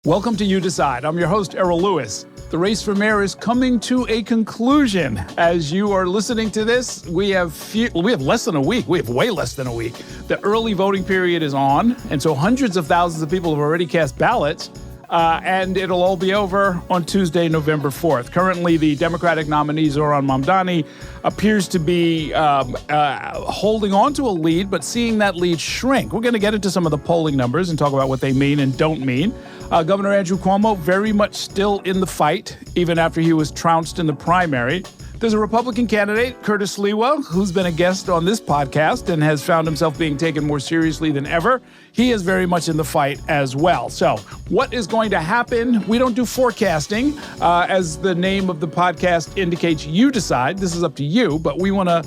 Welcome to You Decide. I'm your host, Errol Lewis. The race for mayor is coming to a conclusion. As you are listening to this, we have less than a week. We have way less than a week. The early voting period is on, and so hundreds of thousands of people have already cast ballots, and it'll all be over on Tuesday, November 4th. Currently, the Democratic nominee, Zohran Mamdani, appears to be holding on to a lead, but seeing that lead shrink. We're going to get into some of the polling numbers and talk about what they mean and don't mean. Governor Andrew Cuomo very much still in the fight, even after he was trounced in the primary. There's a Republican candidate, Curtis Lewa, who's been a guest on this podcast and has found himself being taken more seriously than ever. He is very much in the fight as well. So what is going to happen? We don't do forecasting. As the name of the podcast indicates, you decide. This is up to you, but we want to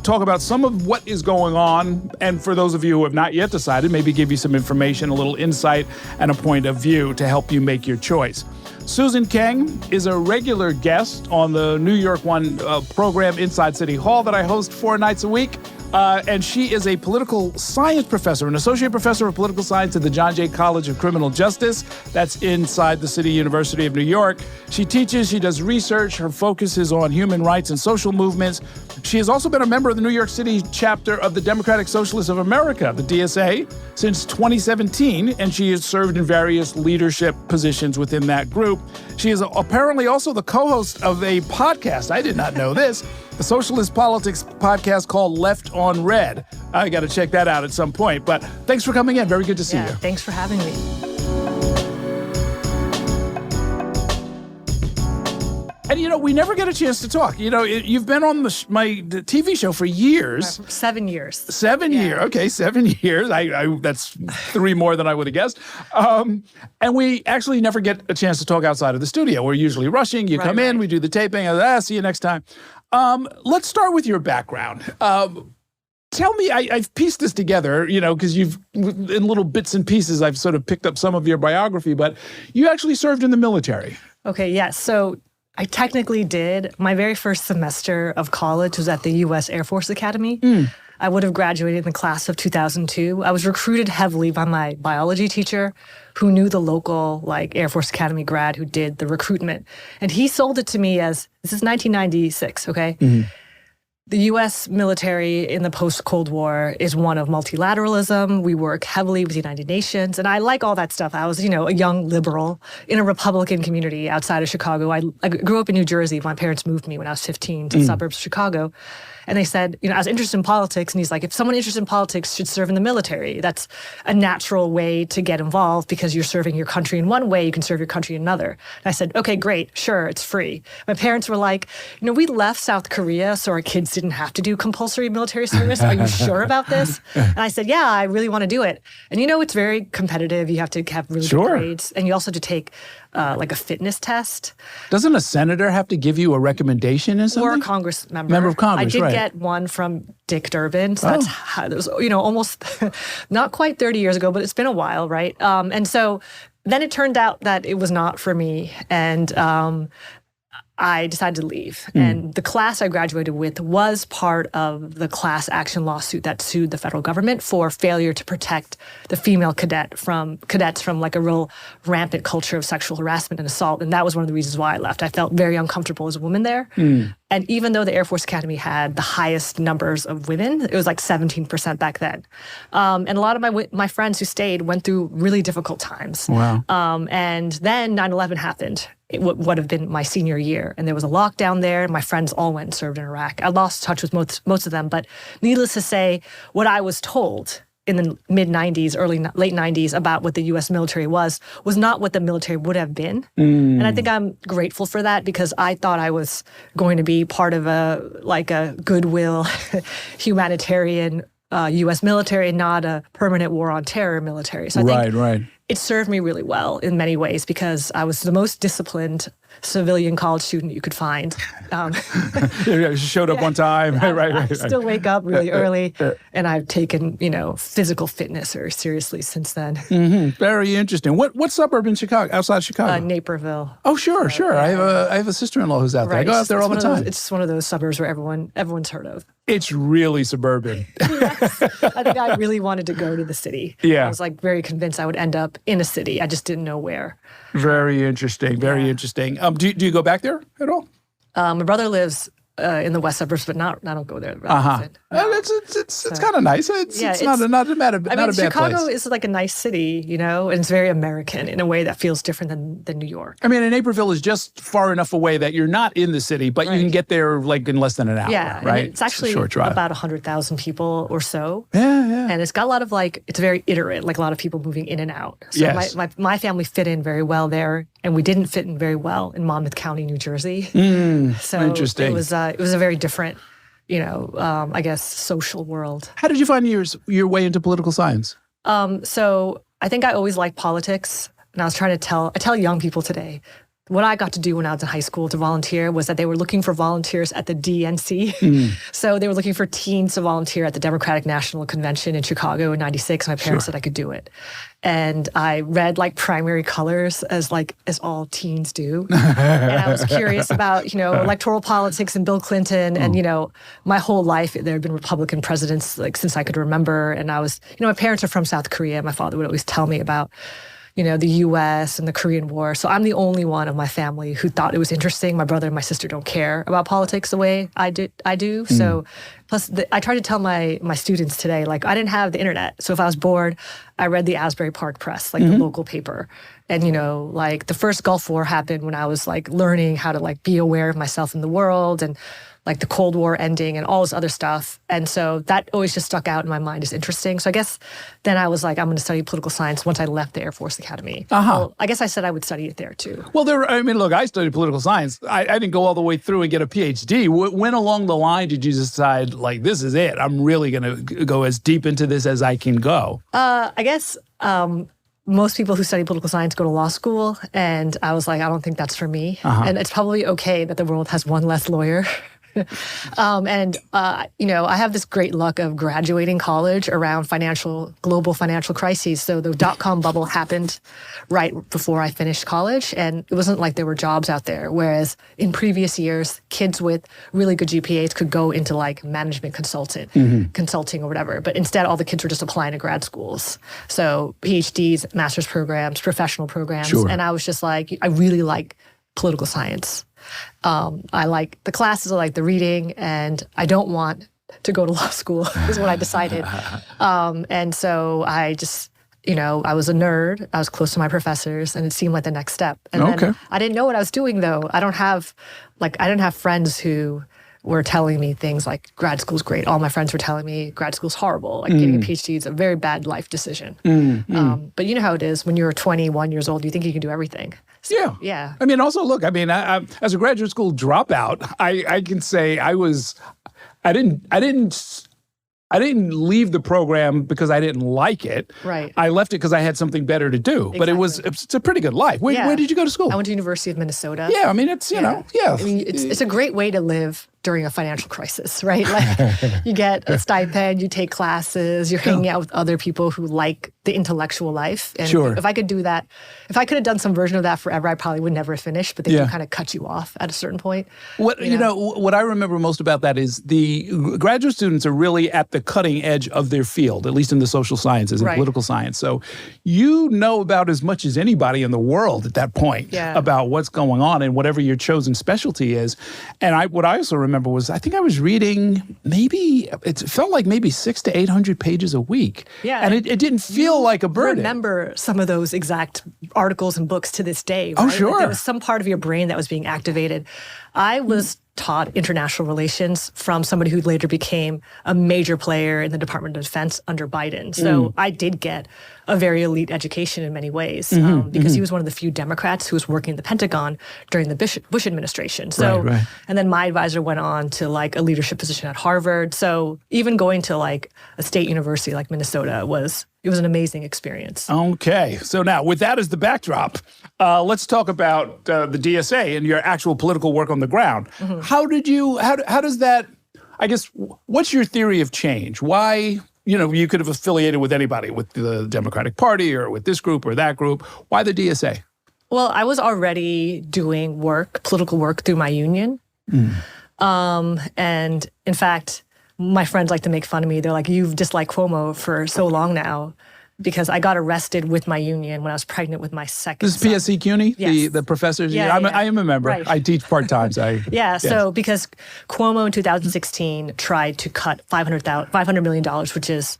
talk about some of what is going on. And for those of you who have not yet decided, maybe give you some information, a little insight, and a point of view to help you make your choice. Susan Kang is a regular guest on the NY1's program Inside City Hall that I host 4 nights a week. And she is a political science professor, an associate professor of political science at the John Jay College of Criminal Justice. That's inside the City University of New York. She teaches, she does research. Her focus is on human rights and social movements. She has also been a member of the New York City chapter of the Democratic Socialists of America, the DSA, since 2017, and she has served in various leadership positions within that group. She is apparently also the co-host of a podcast. I did not know this. A socialist politics podcast called Left on Red. I got to check that out at some point. But thanks for coming in. Very good to see you. Thanks for having me. And, we never get a chance to talk. You've been on my TV show for years. 7 years. 7 years. Okay, 7 years. That's 3 more than I would have guessed. And we actually never get a chance to talk outside of the studio. We're usually rushing. You come in, we do the taping. See you next time. Let's start with your background. Tell me, I've pieced this together, because in little bits and pieces, I've sort of picked up some of your biography, but you actually served in the military. Okay, yes. So I technically did. My very first semester of college was at the U.S. Air Force Academy. I would have graduated in the class of 2002. I was recruited heavily by my biology teacher who knew the local Air Force Academy grad who did the recruitment. And he sold it to me as, this is 1996, okay? Mm-hmm. The U.S. military in the post-Cold War is one of multilateralism. We work heavily with the United Nations. And I like all that stuff. I was, a young liberal in a Republican community outside of Chicago. I grew up in New Jersey. My parents moved me when I was 15 to the suburbs of Chicago. And they said, I was interested in politics. And he's like, if someone interested in politics should serve in the military. That's a natural way to get involved because you're serving your country in one way, you can serve your country in another. And I said, okay, great, sure, it's free. My parents were like, we left South Korea so our kids didn't have to do compulsory military service. Are you sure about this? And I said, yeah, I really want to do it. And it's very competitive. You have to have really good grades. And you also have to take a fitness test. Doesn't a senator have to give you a recommendation or something? Or a Congress member. Member of Congress, I did get one from Dick Durbin. So that's how, it was, almost not quite 30 years ago, but it's been a while, right? And so then it turned out that it was not for me. And I decided to leave. And the class I graduated with was part of the class action lawsuit that sued the federal government for failure to protect the female cadets from a real rampant culture of sexual harassment and assault. And that was one of the reasons why I left. I felt very uncomfortable as a woman there. And even though the Air Force Academy had the highest numbers of women, it was 17% back then. And a lot of my friends who stayed went through really difficult times. Wow. And then 9/11 happened. It would have been my senior year. And there was a lockdown there. My friends all went and served in Iraq. I lost touch with most of them. But needless to say, what I was told in the mid-'90s, late 90s about what the U.S. military was not what the military would have been. And I think I'm grateful for that because I thought I was going to be part of a goodwill humanitarian U.S. military, not a permanent war on terror military. So I think it served me really well in many ways because I was the most disciplined civilian college student you could find. You showed up on time. Right. I still wake up really early, and I've taken, physical fitness very seriously since then. Very interesting. What suburb in Chicago, outside Chicago? Naperville. Oh, sure. I have a sister-in-law who's out there. I go out there all the time. It's one of those suburbs where everyone's heard of. It's really suburban. Yes. I think I really wanted to go to the city. Yeah. I was very convinced I would end up in a city. I just didn't know where. Very interesting. Very interesting. Do you go back there at all? My brother lives in the west suburbs, but I don't go there. Often. It's kind of nice. It's not a bad place. Chicago is like a nice city, and it's very American in a way that feels different than New York. I mean, and Naperville is just far enough away that you're not in the city, but you can get there in less than an hour. Yeah, right. It's actually about 100,000 people or so. Yeah. And it's got a lot of it's very iterate, a lot of people moving in and out. So yes. my family fit in very well there, and we didn't fit in very well in Monmouth County, New Jersey. So interesting. It was a very different, I guess, social world. How did you find your way into political science? So I think I always liked politics, and I was trying to I tell young people today, what I got to do when I was in high school to volunteer was that they were looking for volunteers at the DNC. So they were looking for teens to volunteer at the Democratic National Convention in Chicago in '96. My parents said I could do it. And I read primary colors as all teens do. And I was curious about, electoral politics and Bill Clinton. And, my whole life, there had been Republican presidents since I could remember. And I was, my parents are from South Korea. My father would always tell me about the U.S. and the Korean War. So I'm the only one of my family who thought it was interesting. My brother and my sister don't care about politics the way I do. So plus, I try to tell my students today, I didn't have the internet. So if I was bored, I read the Asbury Park Press, the local paper. And, the first Gulf War happened when I was learning how to be aware of myself in the world, and the Cold War ending and all this other stuff. And so that always just stuck out in my mind as interesting. So I guess then I was I'm going to study political science once I left the Air Force Academy. Well, I guess I said I would study it there too. Well, look, I studied political science. I didn't go all the way through and get a PhD. When along the line did you decide, this is it? I'm really going to go as deep into this as I can go? I guess most people who study political science go to law school. And I was I don't think that's for me. And it's probably okay that the world has one less lawyer. I have this great luck of graduating college around global financial crises. So the dot-com bubble happened right before I finished college, and it wasn't like there were jobs out there. Whereas in previous years, kids with really good GPAs could go into management consulting or whatever. But instead, all the kids were just applying to grad schools. So PhDs, master's programs, professional programs. Sure. And I was just I really like political science. I like the classes, I like the reading, and I don't want to go to law school is what I decided. And so I just, I was a nerd. I was close to my professors, and it seemed like the next step. And then I didn't know what I was doing, though. I didn't have friends who were telling me things like grad school's great. All my friends were telling me grad school's horrible. Getting a PhD is a very bad life decision. But you know how it is when you're 21 years old, you think you can do everything. So, yeah. I mean, also, look, I as a graduate school dropout, I can say I didn't leave the program because I didn't like it. Right. I left it because I had something better to do. Exactly. But it's a pretty good life. Where did you go to school? I went to University of Minnesota. Yeah, it's, it's a great way to live during a financial crisis, right? You get a stipend, you take classes, you're hanging out with other people who like the intellectual life. And if I could do that, if I could have done some version of that forever, I probably would never have finished, but they do kind of cut you off at a certain point. What I remember most about that is the graduate students are really at the cutting edge of their field, at least in the social sciences and political science. So you know about as much as anybody in the world at that point about what's going on and whatever your chosen specialty is. And what I also remember was I think I was reading it felt like maybe 600 to 800 pages a week. Yeah. And it didn't feel like a burden. I remember some of those exact articles and books to this day. Right? Oh, sure. There was some part of your brain that was being activated. I was taught international relations from somebody who later became a major player in the Department of Defense under Biden. So I did get a very elite education in many ways because he was one of the few Democrats who was working at the Pentagon during the Bush administration. So, and then my advisor went on to a leadership position at Harvard. So even going to a state university like Minnesota was it was an amazing experience. Okay. So now, with that as the backdrop, let's talk about the DSA and your actual political work on the ground. How does that, I guess, what's your theory of change? Why, you could have affiliated with anybody, with the Democratic Party or with this group or that group. Why the DSA? Well, I was already doing political work through my union. And in fact, my friends like to make fun of me. They're like, you've disliked Cuomo for so long now, because I got arrested with my union when I was pregnant with my second This is PSC CUNY, Yes. the professors? Yeah, I am a member. Right. I teach part-time. So because Cuomo in 2016 tried to cut $500 million, which is,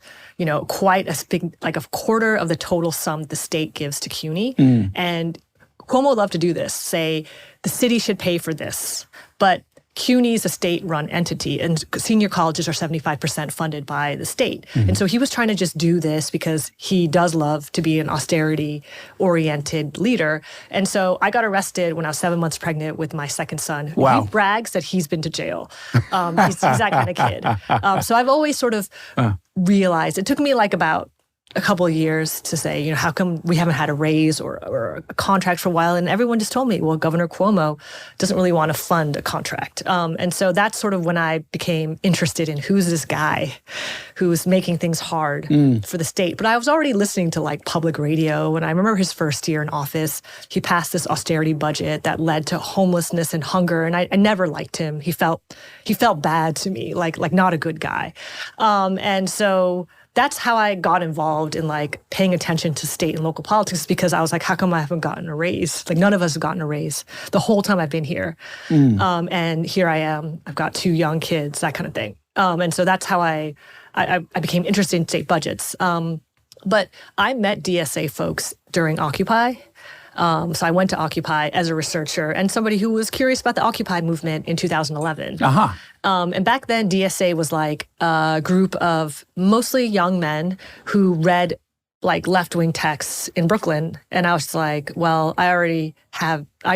quite a big, like a quarter of the total sum the state gives to CUNY. And Cuomo loved to do this, say the city should pay for this, but CUNY is a state-run entity, and senior colleges are 75% funded by the state. And so he was trying to just do this because he does love to be an austerity-oriented leader. And so I got arrested when I was 7 months pregnant with my second son. Wow. He brags that he's been to jail. He's that kind of kid. So I've always sort of realized, it took me like about a couple of years to say, how come we haven't had a raise or a contract for a while? And everyone just told me, well, Governor Cuomo doesn't really want to fund a contract. And so that's sort of when I became interested in who's this guy who's making things hard for the state. But I was already listening to like public radio. And I remember his first year in office, he passed this austerity budget that led to homelessness and hunger. And I never liked him. He felt bad to me, like not a good guy. And so that's how I got involved in like paying attention to state and local politics, because I was like, how come I haven't gotten a raise? Like none of us have gotten a raise the whole time I've been here. And here I am. I've got 2 young kids, that kind of thing. And so that's how I became interested in state budgets. But I met DSA folks during Occupy. So I went to Occupy as a researcher and somebody who was curious about the Occupy movement in 2011. And back then, DSA was like a group of mostly young men who read like left-wing texts in Brooklyn. And I was like, well, I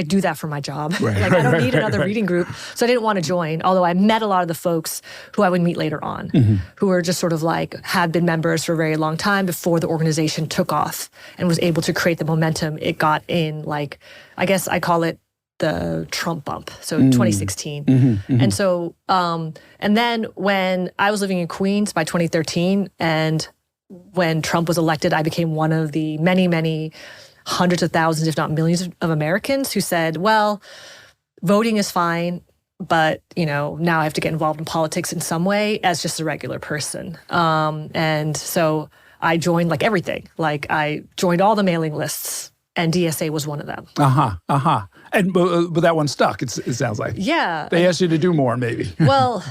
do that for my job. I don't need another reading group. So I didn't want to join, although I met a lot of the folks who I would meet later on, who were just sort of like, had been members for a very long time before the organization took off and was able to create the momentum it got in, like, I guess I call it the Trump bump, so 2016. And so, and then when I was living in Queens by 2013, and when Trump was elected, I became one of the many, many hundreds of thousands, if not millions of Americans who said, well, voting is fine, but, now I have to get involved in politics in some way as just a regular person. And so I joined like everything. Like I joined all the mailing lists, and DSA was one of them. And but that one stuck, it sounds like. Yeah. They asked you to do more, maybe. Well,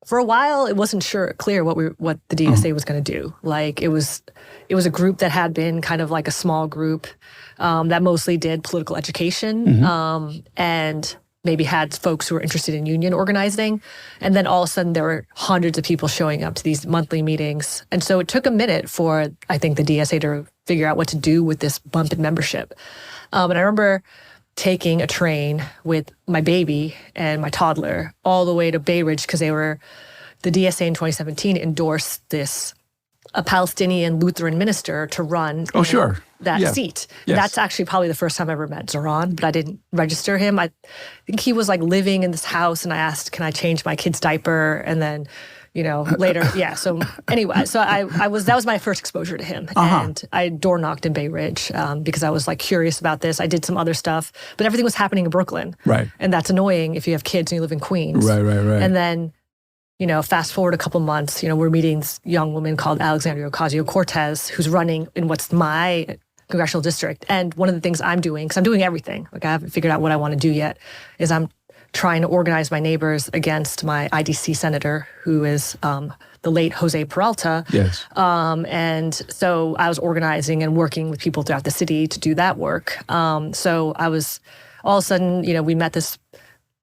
for a while, it wasn't clear what the DSA was going to do. Like it was a group that had been kind of like a small group that mostly did political education and maybe had folks who were interested in union organizing. And then all of a sudden, there were hundreds of people showing up to these monthly meetings. And so it took a minute for, I think, the DSA to figure out what to do with this bump in membership. And I remember taking a train with my baby and my toddler all the way to Bay Ridge, because the DSA in 2017 endorsed a Palestinian Lutheran minister to run that seat. Yes. That's actually probably the first time I ever met Zohran, but I didn't register him. I think he was like living in this house, and I asked, can I change my kid's diaper? And then, later, So anyway, so that was my first exposure to him. And I door knocked in Bay Ridge because I was like curious about this. I did some other stuff, but everything was happening in Brooklyn. Right. And that's annoying if you have kids and you live in Queens. Right. And then, fast forward a couple months, we're meeting this young woman called Alexandria Ocasio-Cortez, who's running in what's my congressional district. And one of the things I'm doing, because I'm doing everything, like I haven't figured out what I want to do yet, is I'm trying to organize my neighbors against my IDC senator, who is the late Jose Peralta. Yes. And so I was organizing and working with people throughout the city to do that work. So I was, all of a sudden, we met this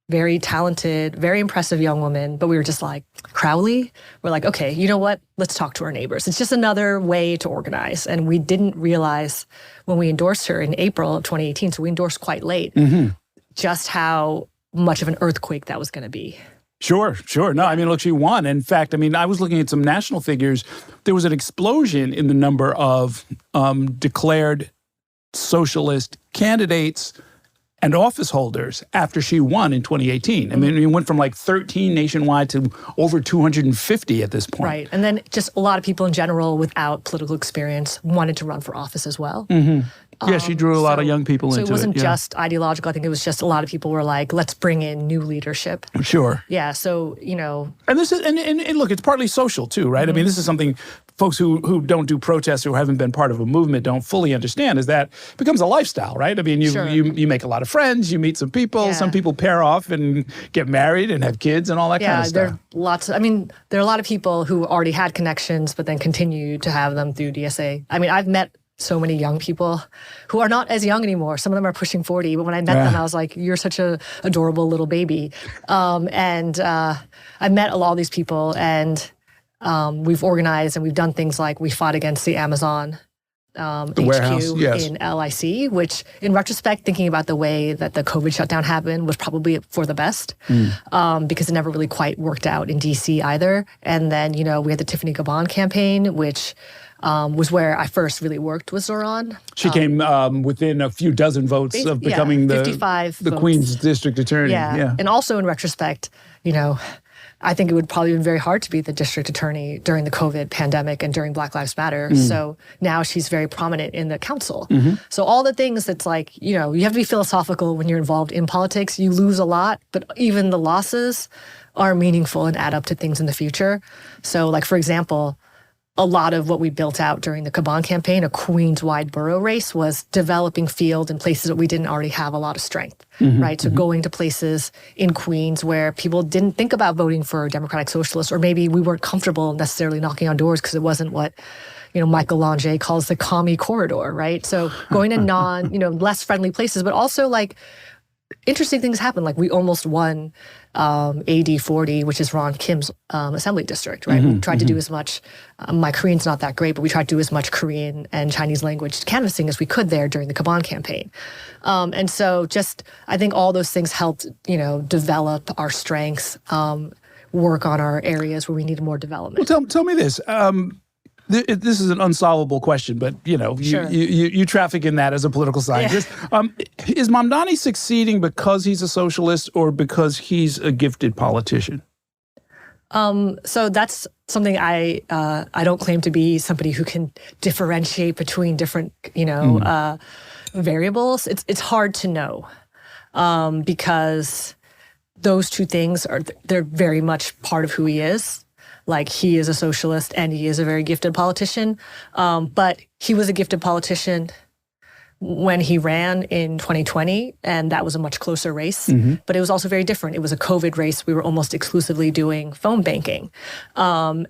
very talented, very impressive young woman, but we were just like, Crowley? We're like, okay, you know what? Let's talk to our neighbors. It's just another way to organize. And we didn't realize when we endorsed her in April of 2018, so we endorsed quite late, just how much of an earthquake that was going to be. Sure. No, I mean, look, she won. In fact, I mean, I was looking at some national figures. There was an explosion in the number of declared socialist candidates and office holders after she won in 2018. I mean, it went from like 13 nationwide to over 250 at this point. Right. And then just a lot of people in general without political experience wanted to run for office as well. Yeah, she drew a lot of young people into it. So it wasn't just ideological. I think it was just a lot of people were like, let's bring in new leadership. Sure. Yeah. So, you know. And this is, and look, it's partly social too, right? I mean, this is something folks who don't do protests or haven't been part of a movement don't fully understand, is that it becomes a lifestyle, right? I mean, you make a lot of friends, you meet some people, some people pair off and get married and have kids and all that kind of stuff. There are a lot of people who already had connections, but then continue to have them through DSA. I mean, I've met so many young people who are not as young anymore. Some of them are pushing 40, but when I met them, I was like, you're such a adorable little baby. I met a lot of these people, and we've organized and we've done things like we fought against the Amazon HQ in LIC, which in retrospect, thinking about the way that the COVID shutdown happened was probably for the best because it never really quite worked out in DC either. And then, you know, we had the Tiffany Gabon campaign, which was where I first really worked with Zohran. She came within a few dozen votes of becoming the Queens district attorney. Yeah. And also in retrospect, you know, I think it would probably have been very hard to be the district attorney during the COVID pandemic and during Black Lives Matter. So now she's very prominent in the council. So all the things that's like, you know, you have to be philosophical when you're involved in politics. You lose a lot, but even the losses are meaningful and add up to things in the future. So like, for example, a lot of what we built out during the Gabon campaign, a Queens-wide borough race, was developing field in places that we didn't already have a lot of strength, right? So going to places in Queens where people didn't think about voting for Democratic Socialists, or maybe we weren't comfortable necessarily knocking on doors because it wasn't what, you know, Michael Lange calls the commie corridor, right? So going to less friendly places, but also like interesting things happen. Like we almost won AD 40, which is Ron Kim's assembly district, right? We tried to do as much, my Korean's not that great, but we tried to do as much Korean and Chinese language canvassing as we could there during the Gabon campaign. And so just, I think all those things helped, you know, develop our strengths, work on our areas where we needed more development. Well, tell me this. This is an unsolvable question, but you know, you traffic in that as a political scientist. Is Mamdani succeeding because he's a socialist or because he's a gifted politician? So that's something I don't claim to be somebody who can differentiate between different, you know, variables. It's hard to know because those two things they're very much part of who he is. Like he is a socialist and he is a very gifted politician. But he was a gifted politician when he ran in 2020, and that was a much closer race. But it was also very different. It was a COVID race. We were almost exclusively doing phone banking. But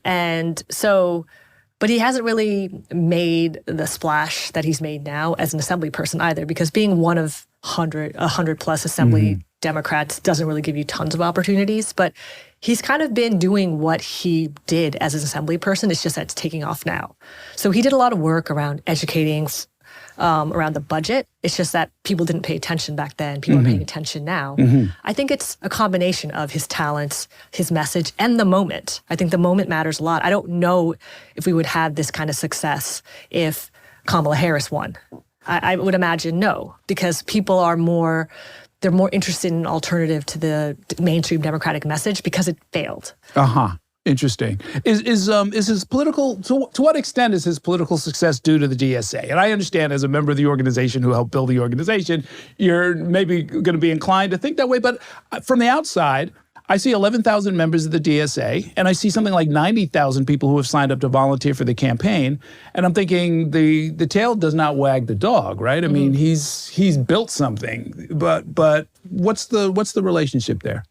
he hasn't really made the splash that he's made now as an assembly person either, because being one of 100 plus assembly Democrats doesn't really give you tons of opportunities, but he's kind of been doing what he did as an assembly person. It's just that it's taking off now. So he did a lot of work around educating around the budget. It's just that people didn't pay attention back then. People are paying attention now. I think it's a combination of his talents, his message, and the moment. I think the moment matters a lot. I don't know if we would have this kind of success if Kamala Harris won. I would imagine no, because people are they're more interested in an alternative to the mainstream Democratic message because it failed. Interesting. Is his political, to what extent is his political success due to the DSA? And I understand as a member of the organization who helped build the organization, you're maybe going to be inclined to think that way. But from the outside, I see 11,000 members of the DSA, and I see something like 90,000 people who have signed up to volunteer for the campaign. And I'm thinking the tail does not wag the dog, right? I mean, he's built something, but what's the relationship there?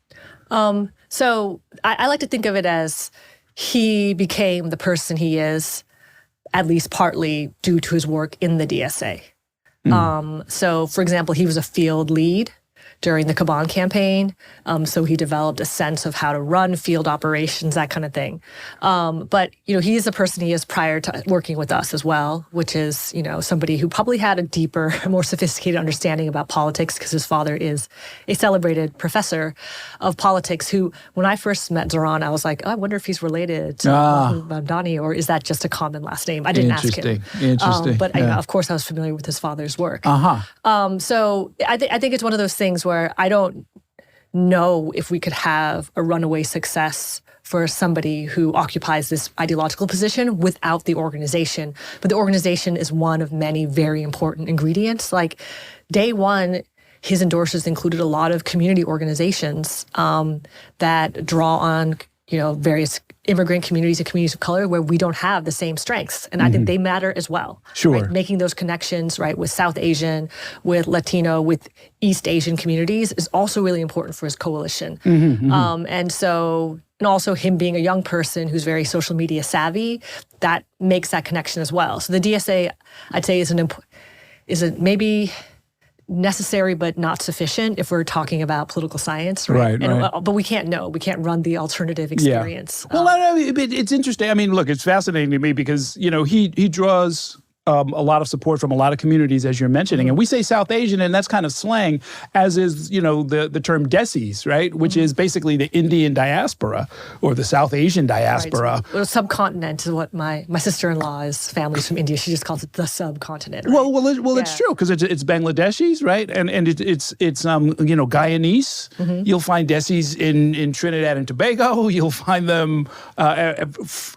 So I like to think of it as he became the person he is, at least partly due to his work in the DSA. So, for example, he was a field lead during the Caban campaign. So he developed a sense of how to run field operations, that kind of thing. But, he is the person he is prior to working with us as well, which is, somebody who probably had a deeper, more sophisticated understanding about politics because his father is a celebrated professor of politics who, when I first met Zohran, I was like, oh, I wonder if he's related to Mamdani, or is that just a common last name? I didn't ask him. Interesting. But of course, I was familiar with his father's work. So I think it's one of those things where I don't know if we could have a runaway success for somebody who occupies this ideological position without the organization. But the organization is one of many very important ingredients. Like day one, his endorsers included a lot of community organizations that draw on, various immigrant communities and communities of color where we don't have the same strengths. And I think they matter as well. Sure. Right? Making those connections, right, with South Asian, with Latino, with East Asian communities is also really important for his coalition. And also him being a young person who's very social media savvy, that makes that connection as well. So the DSA, I'd say, is maybe necessary but not sufficient if we're talking about political science, right? But we can't know. We can't run the alternative experience. Yeah. Well, it's interesting. I mean, look, it's fascinating to me because, he draws a lot of support from a lot of communities, as you're mentioning. And we say South Asian, and that's kind of slang, as is, the term Desis, right? Which is basically the Indian diaspora or the South Asian diaspora. Right. Well, subcontinent is what my sister-in-law's family's from India. She just calls it the subcontinent. Right? Well, it's true because it's Bangladeshis, right? And it's Guyanese. You'll find Desis in Trinidad and Tobago. You'll find them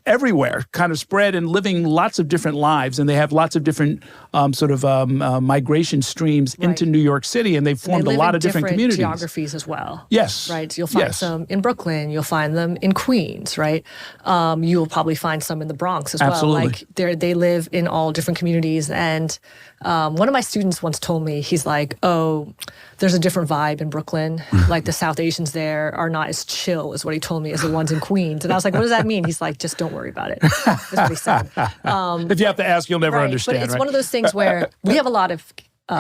everywhere, kind of spread and living lots of different lives, and they have lots of different migration streams into New York City, and they've formed a lot of different communities. Geographies as well. Yes. Right. So you'll find some in Brooklyn. You'll find them in Queens. Right. You'll probably find some in the Bronx as well. Like they live in all different communities. And one of my students once told me, he's like, "Oh, there's a different vibe in Brooklyn. Like the South Asians there are not as chill," is what he told me, as the ones in Queens. And I was like, "What does that mean?" He's like, "Just don't worry about it." That's what he said. If you have to ask, you'll never understand. But it's one of those things where we have a lot of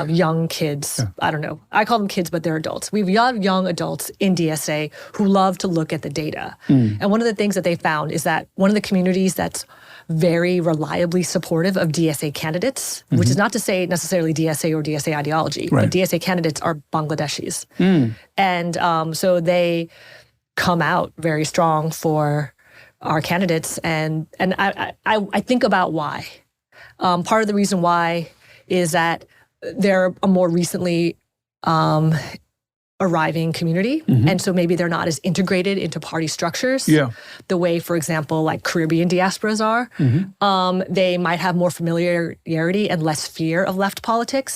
young kids. I don't know. I call them kids, but they're adults. We have young adults in DSA who love to look at the data. And one of the things that they found is that one of the communities that's very reliably supportive of DSA candidates, which is not to say necessarily DSA or DSA ideology, but DSA candidates are Bangladeshis. And so they come out very strong for our candidates. And I think about why. Part of the reason why is that they're a more recently arriving community. And so maybe they're not as integrated into party structures the way, for example, like Caribbean diasporas are. They might have more familiarity and less fear of left politics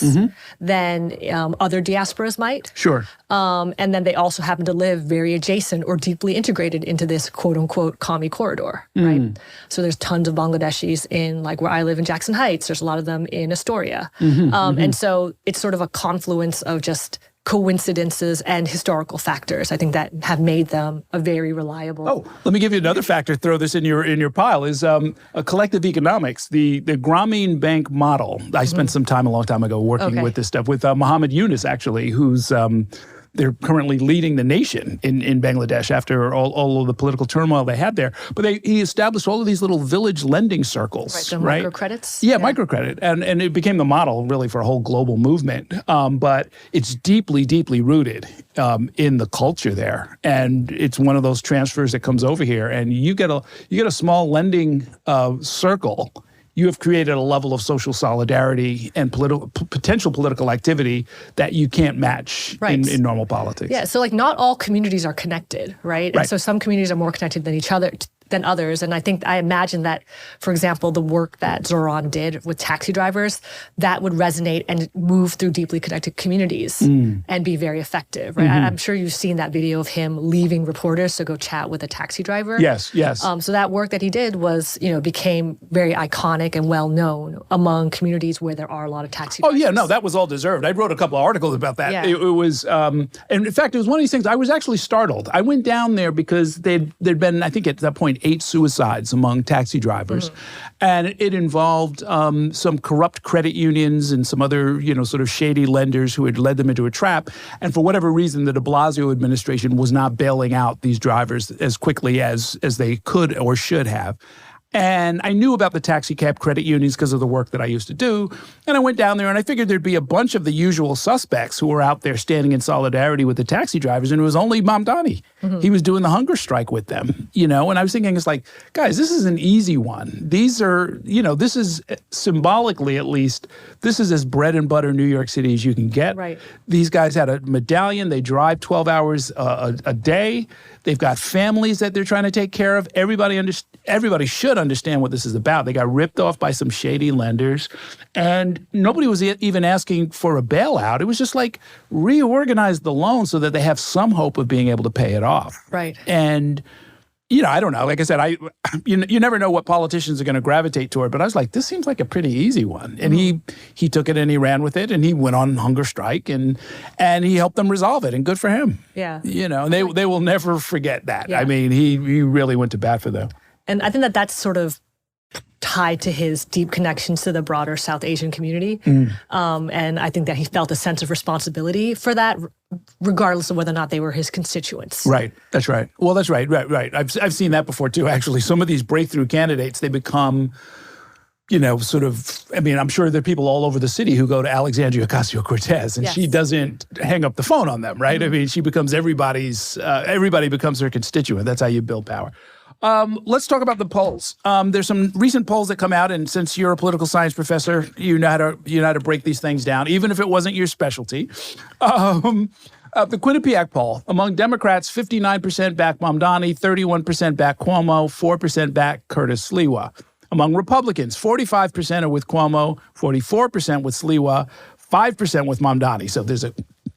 than other diasporas might. Sure. And then they also happen to live very adjacent or deeply integrated into this quote unquote commie corridor, right? So there's tons of Bangladeshis in, like, where I live in Jackson Heights. There's a lot of them in Astoria. And so it's sort of a confluence of just coincidences and historical factors, I think, that have made them a very reliable. Oh, let me give you another factor. Throw this in your pile is a collective economics, the Grameen Bank model. I spent some time a long time ago working with this stuff with Muhammad Yunus, actually, who's they're currently leading the nation in Bangladesh after all of the political turmoil they had there. But he established all of these little village lending circles, right? Microcredits? Yeah, microcredit. And it became the model, really, for a whole global movement. But it's deeply, deeply rooted in the culture there. And it's one of those transfers that comes over here. And you get a small lending circle. You have created a level of social solidarity and potential political activity that you can't match in normal politics. Yeah, so like not all communities are connected, right? And so some communities are more connected than each other, than others. And I imagine that, for example, the work that Zohran did with taxi drivers, that would resonate and move through deeply connected communities and be very effective, right? I'm sure you've seen that video of him leaving reporters to go chat with a taxi driver. Yes. So that work that he did was, became very iconic and well known among communities where there are a lot of taxi drivers. Oh yeah, no, that was all deserved. I wrote a couple of articles about that. Yeah. It was, and in fact, it was one of these things. I was actually startled. I went down there because there'd been, I think at that point, 8 suicides among taxi drivers. And it involved some corrupt credit unions and some other, sort of shady lenders who had led them into a trap. And for whatever reason, the de Blasio administration was not bailing out these drivers as quickly as they could or should have. And I knew about the taxi cab credit unions because of the work that I used to do. And I went down there and I figured there'd be a bunch of the usual suspects who were out there standing in solidarity with the taxi drivers. And it was only Mamdani. He was doing the hunger strike with them, And I was thinking, it's like, guys, this is an easy one. These are, this is symbolically, at least, this is as bread and butter New York City as you can get. Right. These guys had a medallion. They drive 12 hours a day. They've got families that they're trying to take care of. Everybody should understand what this is about. They got ripped off by some shady lenders, and nobody was even asking for a bailout. It was just like reorganize the loan so that they have some hope of being able to pay it off. Right. And I don't know. Like I said, you never know what politicians are going to gravitate toward. But I was like, this seems like a pretty easy one. And he took it and he ran with it and he went on hunger strike and he helped them resolve it. And good for him. Yeah. And they will never forget that. Yeah. I mean, he really went to bat for them. And I think that that's sort of tied to his deep connections to the broader South Asian community. And I think that he felt a sense of responsibility for that, regardless of whether or not they were his constituents. Right. That's right. Well, that's right. Right. I've seen that before, too, actually. Some of these breakthrough candidates, they become, sort of, I'm sure there are people all over the city who go to Alexandria Ocasio-Cortez, and she doesn't hang up the phone on them, right? I mean, she becomes everybody becomes her constituent. That's how you build power. Let's talk about the polls. There's some recent polls that come out, and since you're a political science professor, you know how to break these things down, even if it wasn't your specialty. The Quinnipiac poll, among Democrats, 59% back Mamdani, 31% back Cuomo, 4% back Curtis Sliwa. Among Republicans, 45% are with Cuomo, 44% with Sliwa, 5% with Mamdani. So there's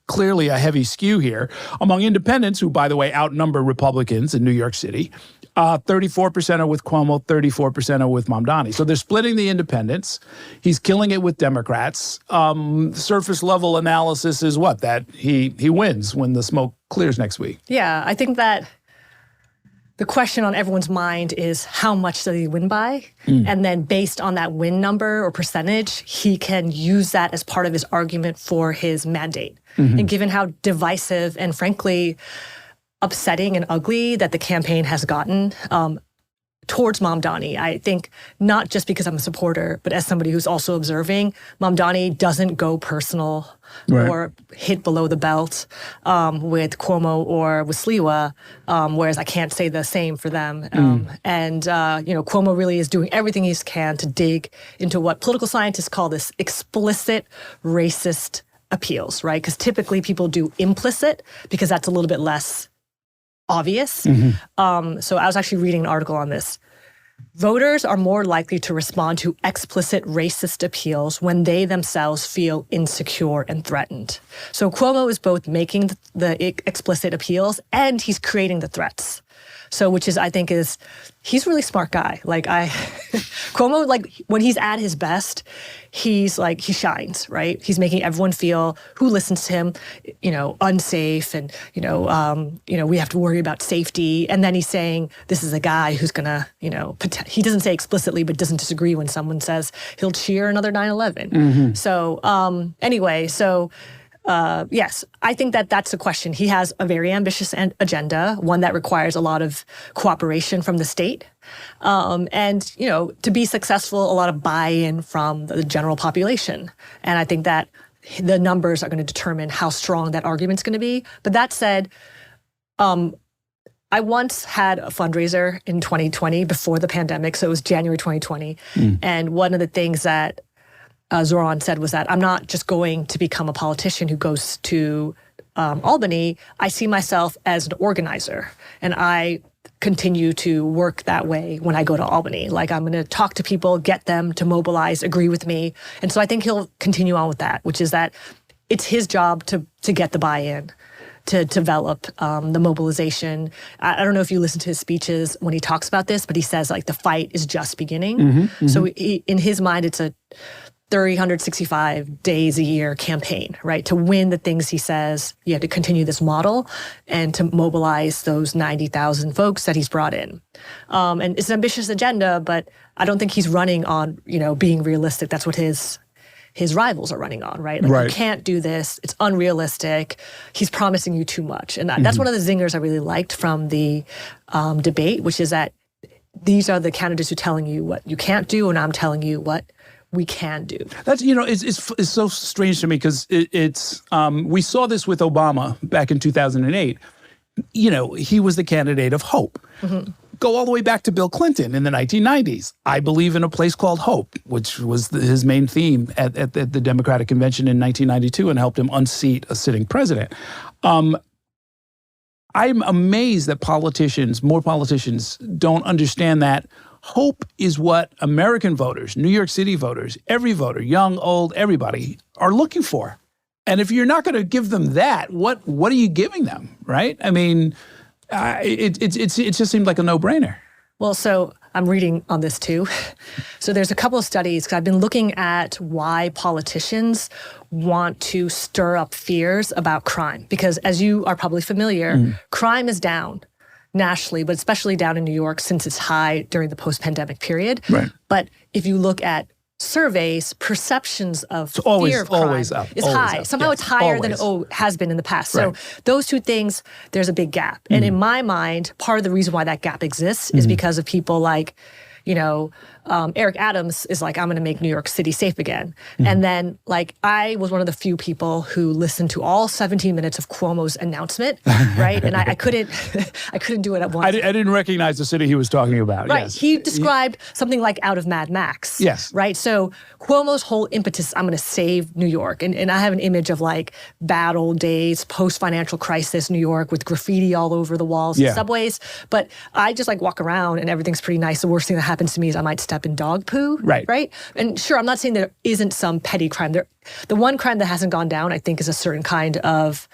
clearly a heavy skew here. Among independents, who, by the way, outnumber Republicans in New York City, 34% are with Cuomo, 34% are with Mamdani. So they're splitting the independents. He's killing it with Democrats. Surface level analysis is what? That he wins when the smoke clears next week. Yeah, I think that the question on everyone's mind is how much does he win by? And then based on that win number or percentage, he can use that as part of his argument for his mandate. And given how divisive and frankly upsetting and ugly that the campaign has gotten towards Mamdani, I think not just because I'm a supporter, but as somebody who's also observing, Mamdani doesn't go personal or hit below the belt with Cuomo or with Sliwa, whereas I can't say the same for them. Cuomo really is doing everything he can to dig into what political scientists call this explicit racist appeals, right? Because typically people do implicit because that's a little bit less obvious. So I was actually reading an article on this. Voters are more likely to respond to explicit racist appeals when they themselves feel insecure and threatened. So Cuomo is both making the explicit appeals and he's creating the threats. So, which is, I think he's a really smart guy. Cuomo, when he's at his best, he shines, right? He's making everyone feel who listens to him, unsafe and, we have to worry about safety. And then he's saying, this is a guy who's gonna, he doesn't say explicitly, but doesn't disagree when someone says he'll cheer another 9/11. So, yes, I think that that's a question. He has a very ambitious agenda, one that requires a lot of cooperation from the state. To be successful, a lot of buy-in from the general population. And I think that the numbers are going to determine how strong that argument's going to be. But that said, I once had a fundraiser in 2020 before the pandemic. So it was January 2020. And one of the things that Zohran said was that I'm not just going to become a politician who goes to Albany. I see myself as an organizer, and I continue to work that way when I go to Albany. I'm going to talk to people, get them to mobilize, agree with me. And so I think he'll continue on with that, which is that it's his job to get the buy-in, to develop the mobilization. I don't know if you listen to his speeches when he talks about this, but he says the fight is just beginning. So in his mind, 365 days a year campaign, right? To win the things he says, you have to continue this model and to mobilize those 90,000 folks that he's brought in. And it's an ambitious agenda, but I don't think he's running on, being realistic. That's what his rivals are running on, right? Like, you can't do this. It's unrealistic. He's promising you too much. And that's one of the zingers I really liked from the debate, which is that these are the candidates who are telling you what you can't do, and I'm telling you what we can do. That's, it's so strange to me because we saw this with Obama back in 2008. He was the candidate of hope. Go all the way back to Bill Clinton in the 1990s. I believe in a place called Hope, which was his main theme at the Democratic Convention in 1992 and helped him unseat a sitting president. I'm amazed that more politicians don't understand that hope is what American voters, New York City voters, every voter, young, old, everybody, are looking for. And if you're not going to give them that, what are you giving them, right? I mean, it just seemed like a no-brainer. Well, so I'm reading on this too. So there's a couple of studies, because I've been looking at why politicians want to stir up fears about crime. Because as you are probably familiar, crime is down nationally, but especially down in New York since it's high during the post-pandemic period. Right. But if you look at surveys, perceptions of fear of crime always up, is always high. up. Somehow Yes, it's higher always. than it has been in the past. So Right. those two things, there's a big gap. And in my mind, part of the reason why that gap exists is because of people like, Eric Adams is like, I'm going to make New York City safe again. And then, I was one of the few people who listened to all 17 minutes of Cuomo's announcement, right? And I couldn't do it at once. I didn't recognize the city he was talking about. Right. Yes. He described something like out of Mad Max. Yes. Right. So Cuomo's whole impetus, I'm going to save New York. And I have an image of bad old days, post-financial crisis New York with graffiti all over the walls and subways. But I just walk around and everything's pretty nice. The worst thing that happens to me is I might step in dog poo. Right. Right. And sure, I'm not saying there isn't some petty crime. The one crime that hasn't gone down, I think, is a certain kind of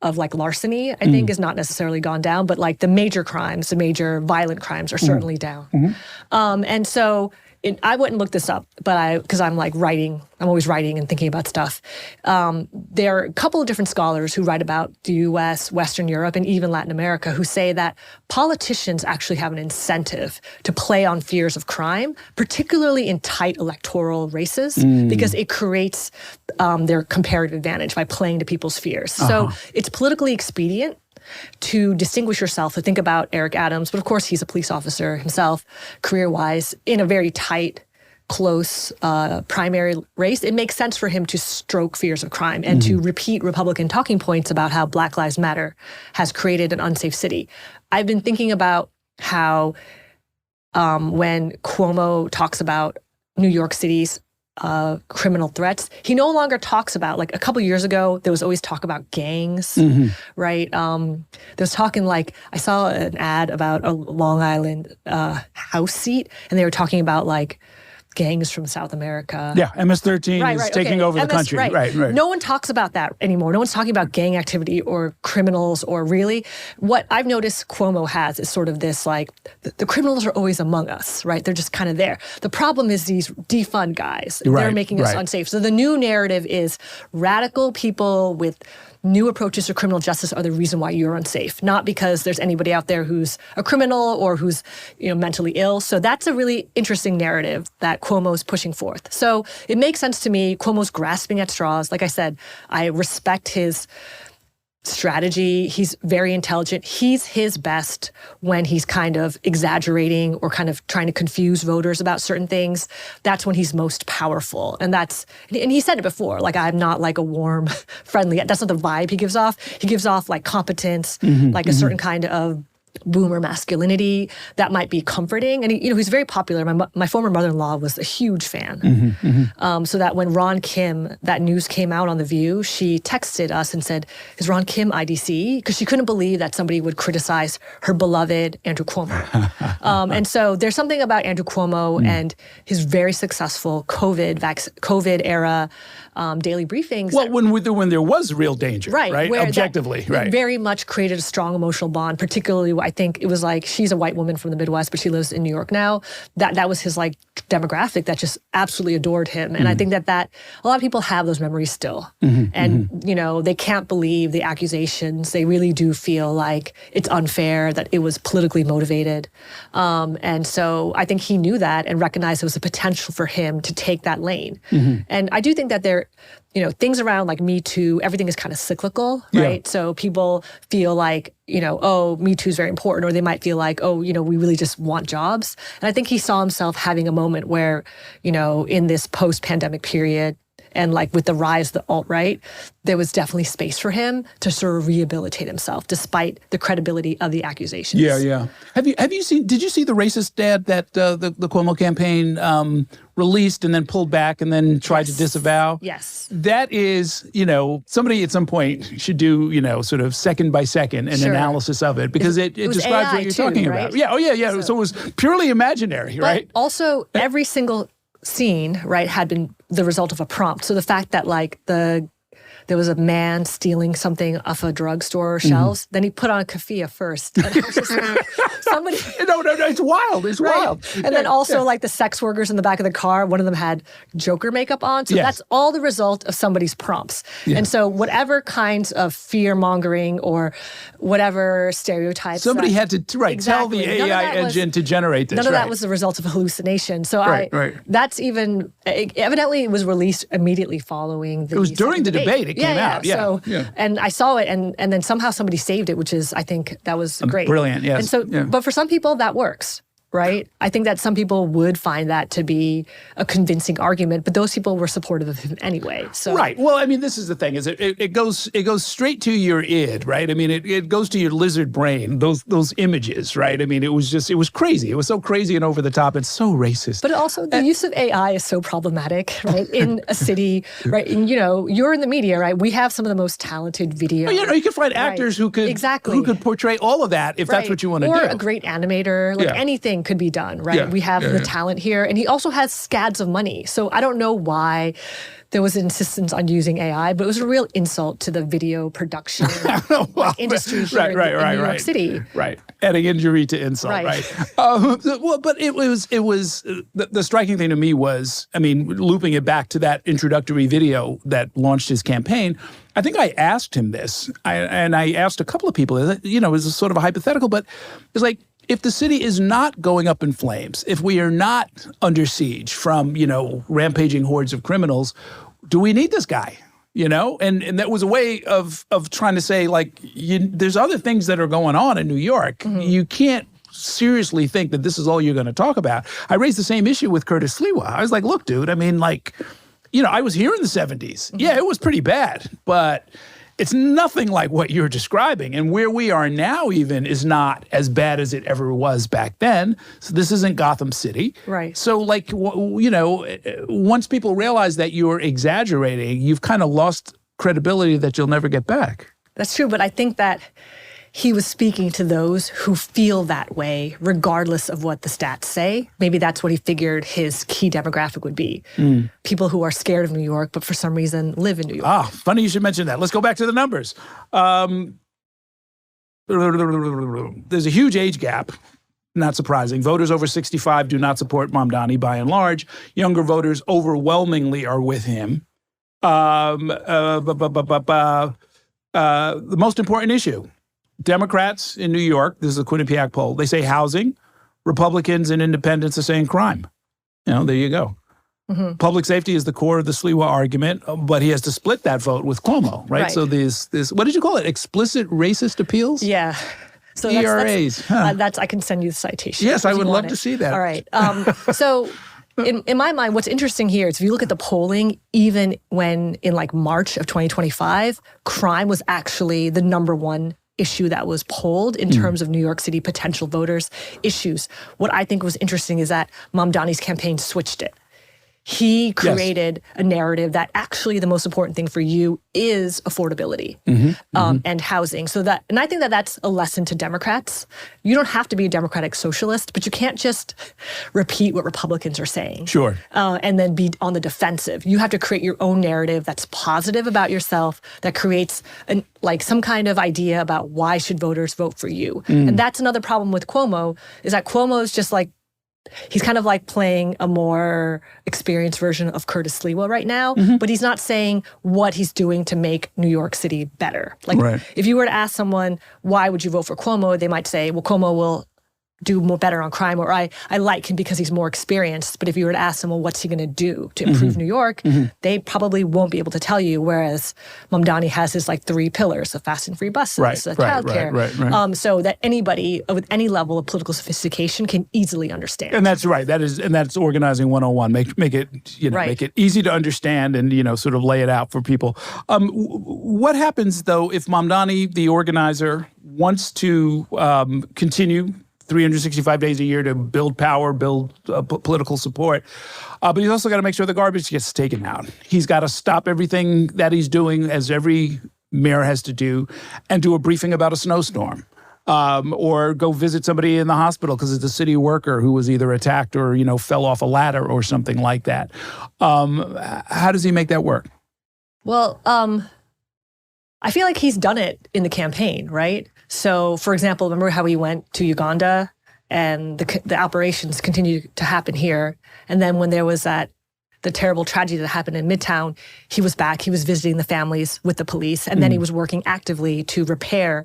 larceny, I think, is not necessarily gone down, but the major crimes, the major violent crimes are certainly down. And so I wouldn't look this up, but because I'm writing, I'm always writing and thinking about stuff. There are a couple of different scholars who write about the US, Western Europe, and even Latin America who say that politicians actually have an incentive to play on fears of crime, particularly in tight electoral races, because it creates their comparative advantage by playing to people's fears. So it's politically expedient to distinguish yourself, to think about Eric Adams, but of course he's a police officer himself, career-wise, in a very tight, close primary race. It makes sense for him to stroke fears of crime and to repeat Republican talking points about how Black Lives Matter has created an unsafe city. I've been thinking about how when Cuomo talks about New York City's criminal threats, he no longer talks about, a couple years ago, there was always talk about gangs, right? There's talking I saw an ad about a Long Island House seat, and they were talking about gangs from South America. Yeah, MS-13 is taking over the country. Right. No one talks about that anymore. No one's talking about gang activity or criminals or really. What I've noticed Cuomo has is sort of this the criminals are always among us, right? They're just kind of there. The problem is these defund guys. They're making us unsafe. So the new narrative is radical people with new approaches to criminal justice are the reason why you're unsafe, not because there's anybody out there who's a criminal or who's mentally ill. So that's a really interesting narrative that Cuomo's pushing forth. So it makes sense to me. Cuomo's grasping at straws. Like I said, I respect his strategy. He's very intelligent. He's his best when he's kind of exaggerating or kind of trying to confuse voters about certain things. That's when he's most powerful. And he said it before, I'm not a warm, friendly, that's not the vibe he gives off. He gives off competence, a certain kind of boomer masculinity that might be comforting. And he's very popular. My former mother-in-law was a huge fan. So that when Ron Kim, that news came out on The View, she texted us and said, is Ron Kim IDC? Because she couldn't believe that somebody would criticize her beloved Andrew Cuomo. And so there's something about Andrew Cuomo and his very successful COVID era daily briefings. Well, when there was real danger, right? Where Objectively, right. Very much created a strong emotional bond, particularly I think it was like, she's a white woman from the Midwest, but she lives in New York now. That was his like demographic that just absolutely adored him. And I think that a lot of people have those memories still. And, you know, they can't believe the accusations. They really do feel like it's unfair, that it was politically motivated. And so I think he knew that and recognized there was a potential for him to take that lane. And I do think that there, you know, things around like Me Too, everything is kind of cyclical, right? So people feel like, you know, oh, Me Too is very important, or they might feel like, oh, you know, we really just want jobs. And I think he saw himself having a moment where, you know, in this post-pandemic period, and like with the rise of the alt-right, there was definitely space for him to sort of rehabilitate himself, despite the credibility of the accusations. Yeah. Have you seen? Did you see the racist ad that the Cuomo campaign released and then pulled back and then tried to disavow? Yes. That is, you know, somebody at some point should do, you know, sort of second by second an analysis of it, because it describes AI what you're too, talking right? about. Yeah. Oh yeah. So it was purely imaginary, right? Also, every single scene, right, had been the result of a prompt. So the fact that like there was a man stealing something off a drugstore shelves, then he put on keffiyeh first. And I was just like, somebody. No, it's wild. It's wild. And then also like the sex workers in the back of the car, one of them had Joker makeup on. So that's all the result of somebody's prompts. And so whatever kinds of fear mongering or whatever stereotypes. Somebody had to tell the AI engine to generate this. None of that was the result of hallucination. So that's even, evidently it was released immediately following the. It was during the debate. It came out. So, and I saw it, and then somehow somebody saved it, which is, I think that was great. Brilliant, yes. And so, but for some people that works, right? I think that some people would find that to be a convincing argument, but those people were supportive of him anyway. So right. Well, I mean, this is the thing: is it goes straight to your id, right? I mean, it goes to your lizard brain. Those images, right? I mean, it was crazy. It was so crazy and over the top. It's so racist. But also, the use of AI is so problematic, right? In a city, right? And you know, you're in the media, right? We have some of the most talented video. You know, you can find actors who could portray all of that if that's what you want to do. Or a great animator, like anything could be done, right? We have the talent here, and he also has scads of money. So I don't know why there was insistence on using AI, but it was a real insult to the video production industry here in New York City. Right, adding injury to insult. Right. Well, but it was the striking thing to me was, I mean, looping it back to that introductory video that launched his campaign. I think I asked him this, and I asked a couple of people. You know, it was sort of a hypothetical, but it's like, if the city is not going up in flames, if we are not under siege from, you know, rampaging hordes of criminals, do we need this guy? You know, and that was a way of trying to say, like, there's other things that are going on in New York. You can't seriously think that this is all you're going to talk about. I raised the same issue with Curtis Sliwa. I was like, look, dude, I mean, like, you know, I was here in the 70s. Yeah, it was pretty bad, but it's nothing like what you're describing. And where we are now even is not as bad as it ever was back then. So this isn't Gotham City. Right. So like, you know, once people realize that you're exaggerating, you've kind of lost credibility that you'll never get back. That's true. But I think that he was speaking to those who feel that way, regardless of what the stats say. Maybe that's what he figured his key demographic would be. People who are scared of New York, but for some reason live in New York. Ah, funny you should mention that. Let's go back to the numbers. There's a huge age gap. Not surprising. Voters over 65 do not support Mamdani by and large. Younger voters overwhelmingly are with him. The most important issue. Democrats in New York, this is a Quinnipiac poll, they say housing. Republicans and independents are saying crime. You know, there you go. Public safety is the core of the Sliwa argument, but he has to split that vote with Cuomo, right? So this, what did you call it? Explicit racist appeals? Yeah. So ERAs. That's I can send you the citation. Yes, I would love to see that. All right. So in my mind, what's interesting here is if you look at the polling, even when in like March of 2025, crime was actually the #1 issue that was polled in terms of New York City potential voters' issues. What I think was interesting is that Mamdani's campaign switched it. he created a narrative that actually the most important thing for you is affordability and housing. And I think that that's a lesson to Democrats. You don't have to be a Democratic Socialist, but you can't just repeat what Republicans are saying. Sure. And then be on the defensive. You have to create your own narrative that's positive about yourself, that creates some kind of idea about why should voters vote for you. And that's another problem with Cuomo, is that Cuomo is just like, he's kind of like playing a more experienced version of Curtis Sliwa right now, but he's not saying what he's doing to make New York City better. If you were to ask someone, why would you vote for Cuomo? They might say, well, Cuomo will do more better on crime, or I like him because he's more experienced. But if you were to ask them, well, what's he going to do to improve New York? They probably won't be able to tell you, whereas Mamdani has his 3 pillars of fast and free buses, childcare, so that anybody with any level of political sophistication can easily understand. And that's right. That's organizing 101. Make it make it easy to understand and sort of lay it out for people. What happens though if Mamdani, the organizer, wants to continue 365 days a year to build power, build political support. But he's also got to make sure the garbage gets taken out. He's got to stop everything that he's doing, as every mayor has to do, and do a briefing about a snowstorm. Or go visit somebody in the hospital because it's a city worker who was either attacked or, fell off a ladder or something like that. How does he make that work? Well, I feel like he's done it in the campaign, right? So, for example, remember how he went to Uganda and the operations continued to happen here. And then when there was the terrible tragedy that happened in Midtown, he was back, he was visiting the families with the police, and then he was working actively to repair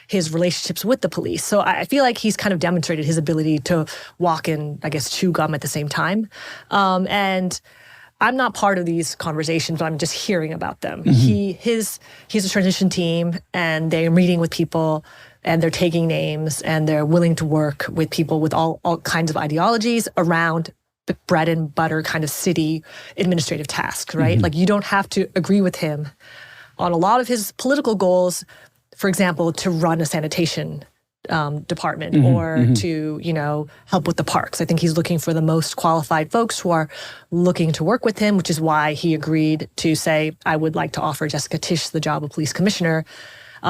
his relationships with the police. So I feel like he's kind of demonstrated his ability to walk and, chew gum at the same time. And I'm not part of these conversations, but I'm just hearing about them. He's a transition team, and they're meeting with people, and they're taking names, and they're willing to work with people with all kinds of ideologies around the bread and butter kind of city administrative tasks, right? You don't have to agree with him on a lot of his political goals, for example, to run a sanitation department or to, help with the parks. I think he's looking for the most qualified folks who are looking to work with him, which is why he agreed to say, I would like to offer Jessica Tisch the job of police commissioner,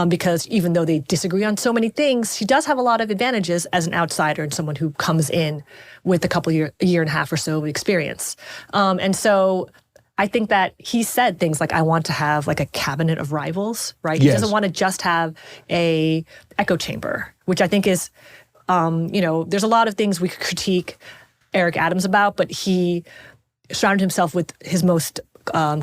because even though they disagree on so many things, she does have a lot of advantages as an outsider and someone who comes in with a year and a half or so of experience. And so I think that he said things like, I want to have a cabinet of rivals, right? He doesn't want to just have a echo chamber, which I think is, there's a lot of things we could critique Eric Adams about, but he surrounded himself with his most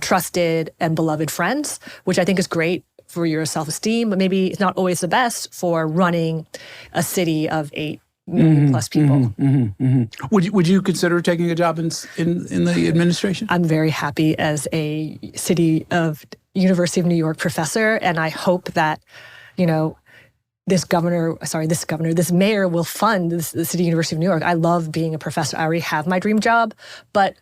trusted and beloved friends, which I think is great for your self-esteem, but maybe it's not always the best for running a city of 8 million plus people. Would you consider taking a job in the administration? I'm very happy as a University of New York professor, and I hope that, this mayor will fund the City University of New York. I love being a professor. I already have my dream job, but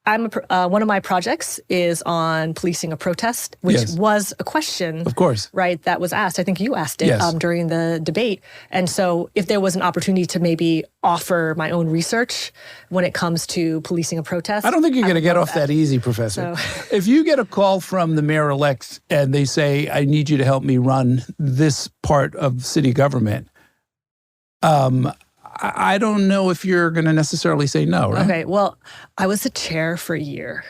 one of my projects is on policing a protest, which was a question, of course, right, that was asked. I think you asked it during the debate. And so if there was an opportunity to maybe offer my own research when it comes to policing a protest. I don't think you're going to get off that easy, Professor. So. If you get a call from the mayor-elect and they say, I need you to help me run this part of city government, I don't know if you're going to necessarily say no, right? Okay, well, I was the chair for a year.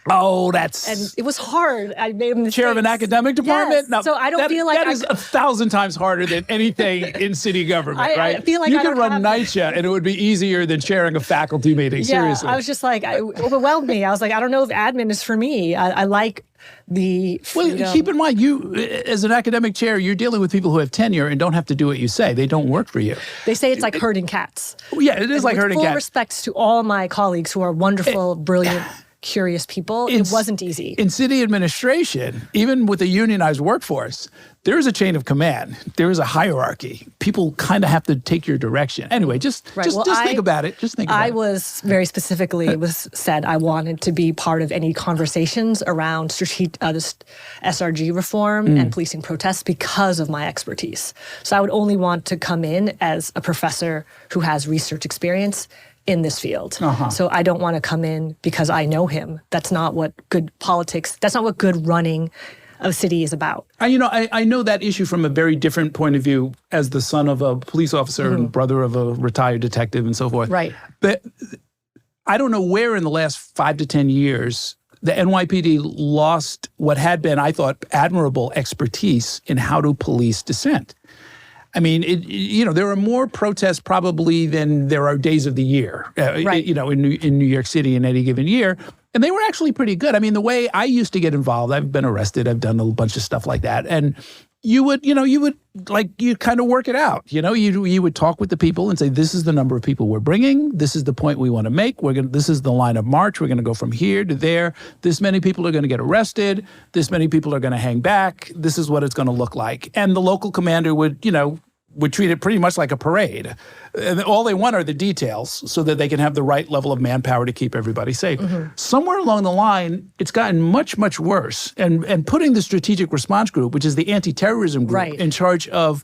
Oh, and it was hard. I made mistakes. Chair of an academic department? Yes. No, so I don't feel like that is 1,000 times harder than anything in city government, right? I feel like you could run NYCHA and it would be easier than chairing a faculty meeting. Seriously. I was just it overwhelmed me. I was like, I don't know if admin is for me. I like the freedom. Well, keep in mind, you, as an academic chair, you're dealing with people who have tenure and don't have to do what you say. They don't work for you. They say it's like herding cats. Yeah, it is like herding cats. Full respect to all my colleagues who are wonderful, brilliant, curious people. It wasn't easy. In city administration, even with a unionized workforce, there is a chain of command. There is a hierarchy. People kind of have to take your direction. Anyway, just think about it. Just think about it. I was very specifically, it was said I wanted to be part of any conversations around this SRG reform and policing protests because of my expertise. So I would only want to come in as a professor who has research experience in this field. So I don't want to come in because I know him. That's not what good politics, that's not what good running of a city is about. I know that issue from a very different point of view as the son of a police officer and brother of a retired detective and so forth. Right. But I don't know where in the last 5 to 10 years the NYPD lost what had been, I thought, admirable expertise in how to police dissent. I mean, there are more protests probably than there are days of the year, right. In New York City in any given year. And they were actually pretty good. I mean, the way I used to get involved, I've been arrested, I've done a bunch of stuff like that. And you kind of work it out. You would talk with the people and say, this is the number of people we're bringing. This is the point we want to make. This is the line of march. We're going to go from here to there. This many people are going to get arrested. This many people are going to hang back. This is what it's going to look like. And the local commander would treat it pretty much like a parade. And all they want are the details so that they can have the right level of manpower to keep everybody safe. Somewhere along the line, it's gotten much, much worse. And putting the Strategic Response Group, which is the anti-terrorism group, in charge of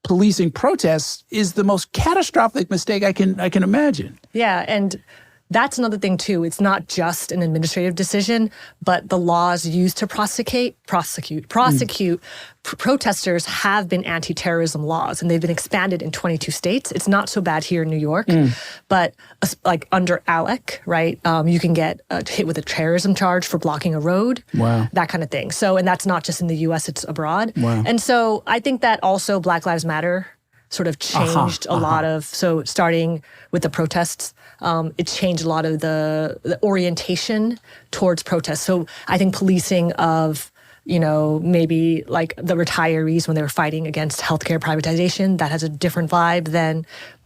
policing protests is the most catastrophic mistake I can imagine. Yeah, and that's another thing, too. It's not just an administrative decision, but the laws used to prosecute protesters have been anti-terrorism laws, and they've been expanded in 22 states. It's not so bad here in New York, but like under ALEC, right, you can get hit with a terrorism charge for blocking a road, that kind of thing. So, and that's not just in the U.S., it's abroad. And so I think that also Black Lives Matter sort of changed a lot of, so starting with the protests, it changed a lot of the orientation towards protests. So I think policing of, maybe like the retirees when they were fighting against healthcare privatization, that has a different vibe than,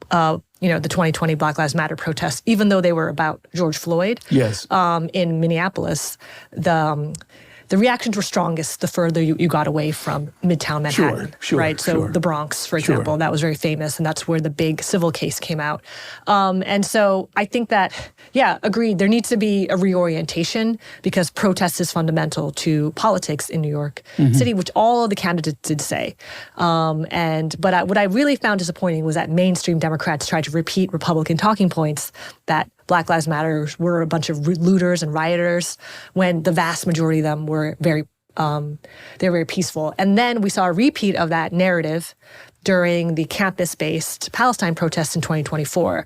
the 2020 Black Lives Matter protests, even though they were about George Floyd. Yes. In Minneapolis, the reactions were strongest the further you got away from Midtown Manhattan, right? So the Bronx, for example, that was very famous, and that's where the big civil case came out. And so I think that, agreed, there needs to be a reorientation because protest is fundamental to politics in New York City, which all of the candidates did say. But what I really found disappointing was that mainstream Democrats tried to repeat Republican talking points that Black Lives Matter were a bunch of looters and rioters, when the vast majority of them were very peaceful. And then we saw a repeat of that narrative during the campus-based Palestine protests in 2024.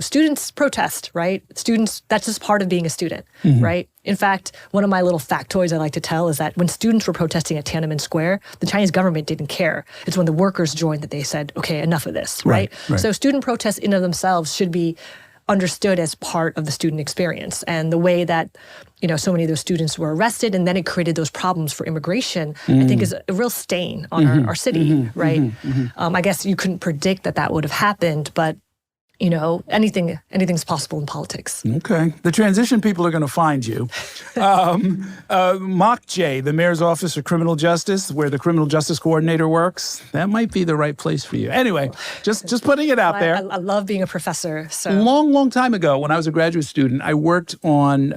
Students protest, right? Students, that's just part of being a student, right? In fact, one of my little factoids I like to tell is that when students were protesting at Tiananmen Square, the Chinese government didn't care. It's when the workers joined that they said, okay, enough of this, right? So student protests in and of themselves should be understood as part of the student experience. And the way that, so many of those students were arrested and then it created those problems for immigration, I think is a real stain on our city, right? I guess you couldn't predict that would have happened, but anything's possible in politics. Okay. The transition people are going to find you. Mock J, the mayor's office for criminal justice, where the criminal justice coordinator works. That might be the right place for you. Anyway, just putting it out there. I love being a professor. So long time ago, when I was a graduate student, I worked on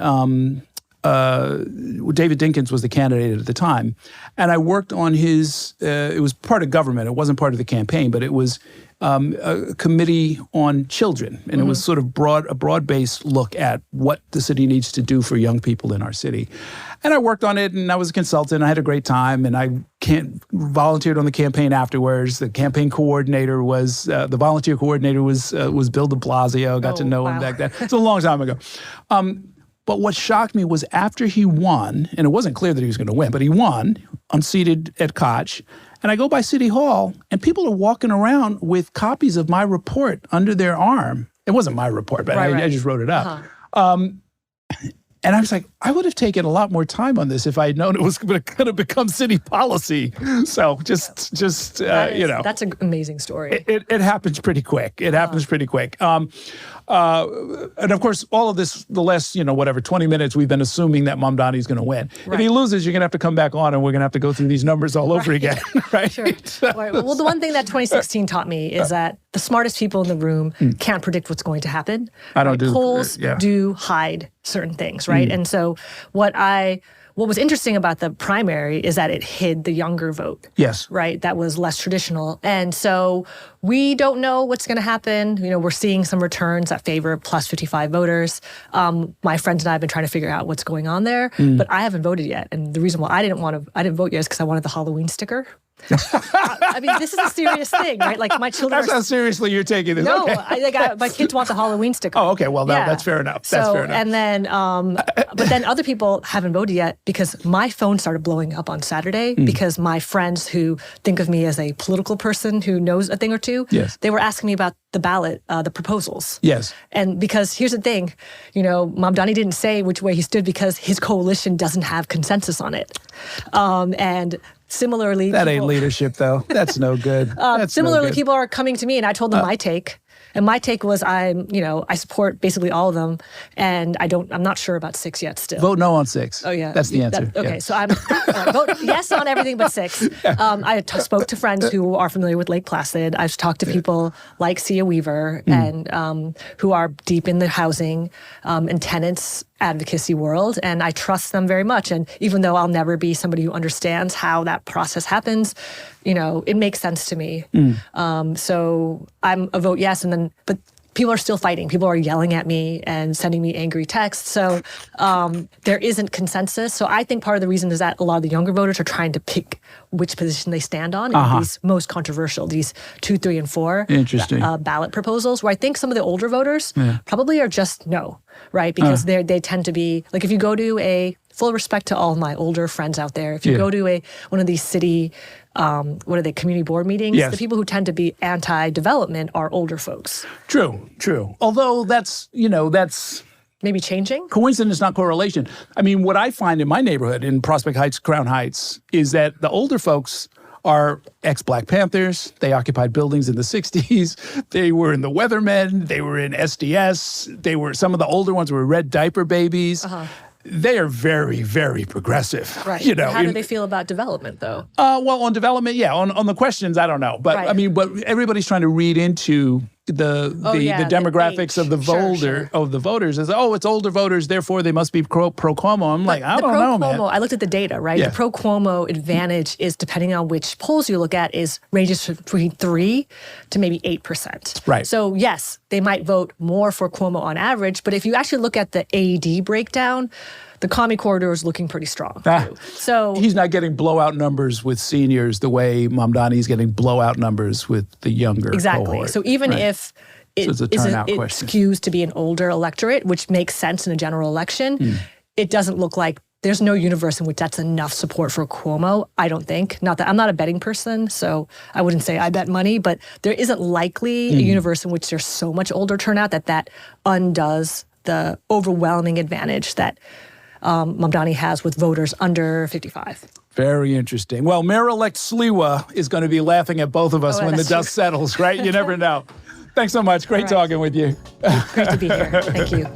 David Dinkins was the candidate at the time, and I worked on his. It was part of government. It wasn't part of the campaign, but it was a committee on children, and it was sort of a broad-based look at what the city needs to do for young people in our city. And I worked on it, and I was a consultant. I had a great time, and I volunteered on the campaign afterwards. The campaign coordinator was the volunteer coordinator was Bill de Blasio. Got to know him back then. It's a long time ago. But what shocked me was after he won, and it wasn't clear that he was going to win, but he won, unseated at Koch, and I go by City Hall, and people are walking around with copies of my report under their arm. It wasn't my report, but I just wrote it up. And I was like, I would have taken a lot more time on this if I had known it was going to become city policy. So that's an amazing story. It happens pretty quick. It happens pretty quick. And of course, all of this, the last, 20 minutes, we've been assuming that Mamdani is going to win. Right. If he loses, you're going to have to come back on and we're going to have to go through these numbers all over again. Right? Sure. Right. Well, the one thing that 2016 taught me is that the smartest people in the room can't predict what's going to happen. Polls do hide certain things, right? And so what I what was interesting about the primary is that it hid the younger vote. Yes. Right? That was less traditional. And so we don't know what's going to happen. We're seeing some returns that favor plus 55 voters. My friends and I have been trying to figure out what's going on there, but I haven't voted yet. And the reason why I didn't vote yet is because I wanted the Halloween sticker. I mean, this is a serious thing, right? Like my children. That's how seriously you're taking this. No, Okay. my kids want the Halloween sticker. Oh, okay. Well, that's fair enough. That's fair enough. And then, but then other people haven't voted yet because my phone started blowing up on Saturday because my friends who think of me as a political person who knows a thing or two, yes, they were asking me about the ballot, the proposals. Yes. And because here's the thing, Mamdani didn't say which way he stood because his coalition doesn't have consensus on it. And similarly, that ain't leadership, though. That's no good. Similarly, people are coming to me, and I told them my take. And my take was, I support basically all of them, and I'm not sure about 6 yet. Still, vote no on 6. Oh yeah, that's the answer. Okay, so I'm vote yes on everything but 6. I spoke to friends who are familiar with Lake Placid. I've talked to people like Sia Weaver and who are deep in the housing and tenants advocacy world, and I trust them very much. And even though I'll never be somebody who understands how that process happens, it makes sense to me. So I'm a vote yes, but people are still fighting. People are yelling at me and sending me angry texts. So there isn't consensus. So I think part of the reason is that a lot of the younger voters are trying to pick which position they stand on in these most controversial, these 2, 3, and 4 ballot proposals, where I think some of the older voters probably are just no, right? Because they tend to be, like if you go to full respect to all my older friends out there, if you go to one of these city, community board meetings, the people who tend to be anti-development are older folks. True. Although that's maybe changing? Coincidence, not correlation. I mean, what I find in my neighborhood, in Prospect Heights, Crown Heights, is that the older folks are ex-Black Panthers. They occupied buildings in the 60s. They were in the Weathermen. They were in SDS. Some of the older ones were red diaper babies. They are very, very progressive. Right. How do they feel about development, though? Well, on development, on the questions, I don't know. But I mean, but everybody's trying to read into the demographics of the voters as it's older voters, therefore they must be pro Cuomo. I'm like, I don't know, man. I looked at the data, right? Yeah. The pro Cuomo advantage is, depending on which polls you look at, ranges between 3 to maybe 8%. Right. So yes, they might vote more for Cuomo on average, but if you actually look at the AD breakdown, the commie corridor is looking pretty strong. So he's not getting blowout numbers with seniors the way Mamdani is getting blowout numbers with the younger cohort. So even if it skews to be an older electorate, which makes sense in a general election, it doesn't look like there's no universe in which that's enough support for Cuomo, I don't think. Not that I'm not a betting person, so I wouldn't say I bet money, but there isn't likely a universe in which there's so much older turnout that undoes the overwhelming advantage that Mamdani has with voters under 55. Very interesting. Well, Mayor-elect Sliwa is going to be laughing at both of us when the dust settles, right? You never know. Thanks so much. Great talking with you. Great to be here. Thank you.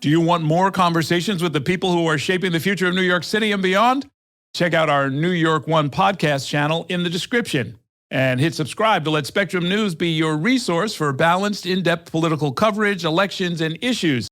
Do you want more conversations with the people who are shaping the future of New York City and beyond? Check out our New York One podcast channel in the description. And hit subscribe to let Spectrum News be your resource for balanced, in-depth political coverage, elections, and issues.